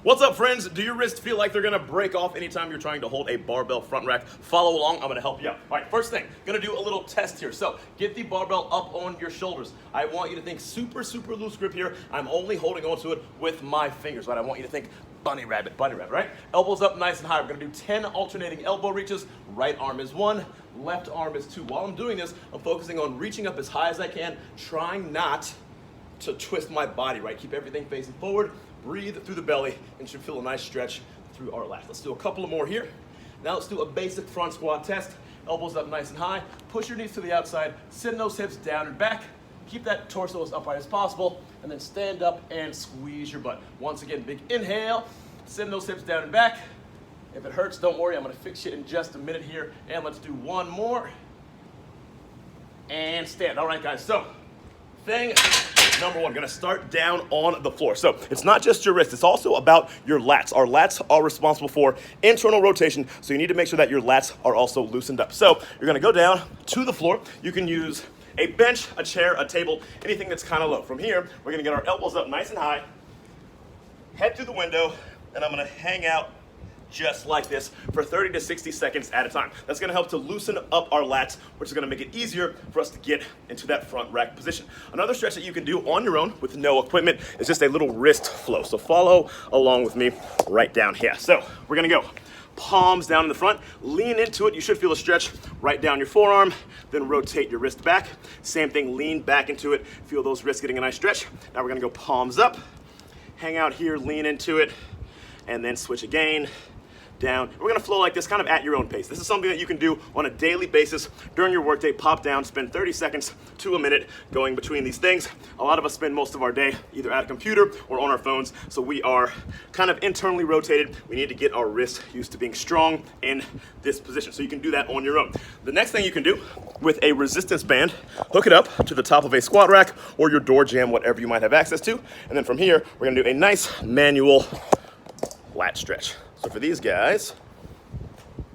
What's up, friends? Do your wrists feel like they're gonna break off anytime you're trying to hold a barbell front rack? Follow along, I'm gonna help you out. All right, first thing, gonna do a little test here. So get the barbell up on your shoulders. I want you to think super loose grip here. I'm only holding onto it with my fingers, right? I want you to think bunny rabbit, right? Elbows up nice and high. We're gonna do 10 alternating elbow reaches. Right arm is 1, left arm is 2. While I'm doing this, I'm focusing on reaching up as high as I can, trying not to twist my body, right? Keep everything facing forward. Breathe through the belly and should feel a nice stretch through our lats. Let's do a couple of more here. Now let's do a basic front squat test. Elbows up nice and high. Push your knees to the outside. Send those hips down and back. Keep that torso as upright as possible. And then stand up and squeeze your butt. Once again, big inhale. Send those hips down and back. If it hurts, don't worry. I'm going to fix you in just a minute here. And let's do one more. And stand. All right, guys. So, thing number 1, gonna start down on the floor. So it's not just your wrist, it's also about your lats. Our lats are responsible for internal rotation, so you need to make sure that your lats are also loosened up. So you're gonna go down to the floor. You can use a bench, a chair, a table, anything that's kind of low. From here, we're gonna get our elbows up nice and high, head through the window, and I'm gonna hang out just like this for 30 to 60 seconds at a time. That's gonna help to loosen up our lats, which is gonna make it easier for us to get into that front rack position. Another stretch that you can do on your own with no equipment is just a little wrist flow. So follow along with me right down here. So we're gonna go palms down in the front, lean into it. You should feel a stretch right down your forearm, then rotate your wrist back. Same thing, lean back into it. Feel those wrists getting a nice stretch. Now we're gonna go palms up, hang out here, lean into it, and then switch again. Down. We're gonna flow like this, kind of at your own pace. This is something that you can do on a daily basis during your workday. Pop down, spend 30 seconds to a minute going between these things. A lot of us spend most of our day either at a computer or on our phones, so we are kind of internally rotated. We need to get our wrists used to being strong in this position, so you can do that on your own. The next thing you can do with a resistance band, hook it up to the top of a squat rack or your door jamb, whatever you might have access to, and then from here, we're gonna do a nice manual lat stretch. So for these guys,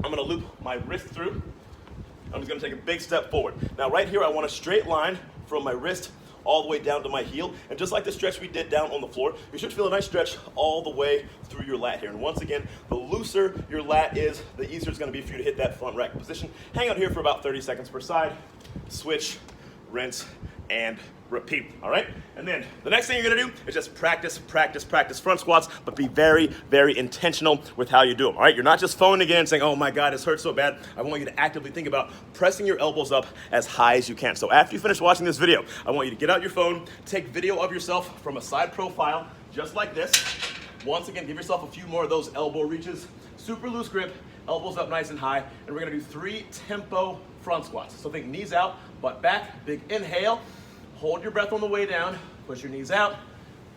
I'm gonna loop my wrist through. I'm just gonna take a big step forward. Now right here, I want a straight line from my wrist all the way down to my heel. And just like the stretch we did down on the floor, you should feel a nice stretch all the way through your lat here. And once again, the looser your lat is, the easier it's gonna be for you to hit that front rack position. Hang out here for about 30 seconds per side, switch, rinse, and repeat, all right? And then the next thing you're gonna do is just practice front squats, but be very intentional with how you do them, all right? You're not just phoning again saying, oh my God, this hurts so bad. I want you to actively think about pressing your elbows up as high as you can. So after you finish watching this video, I want you to get out your phone, take video of yourself from a side profile, just like this. Once again, give yourself a few more of those elbow reaches, super loose grip, elbows up nice and high, and we're gonna do 3 tempo front squats. So think knees out, butt back, big inhale. Hold your breath on the way down, push your knees out,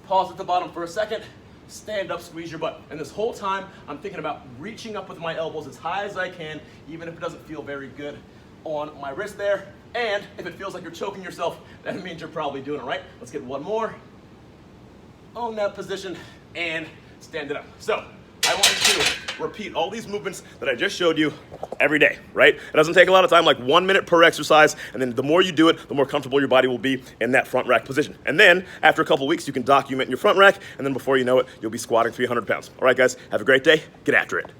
pause at the bottom for a second, stand up, squeeze your butt. And this whole time, I'm thinking about reaching up with my elbows as high as I can, even if it doesn't feel very good on my wrist there. And if it feels like you're choking yourself, that means you're probably doing it right. Let's get one more. Own that position and stand it up. So I want you to repeat all these movements that I just showed you every day, right? It doesn't take a lot of time, like 1 minute per exercise, and then the more you do it, the more comfortable your body will be in that front rack position. And then after a couple weeks, you can document in your front rack, and then before you know it, you'll be squatting 300 pounds. All right, guys, have a great day. Get after it.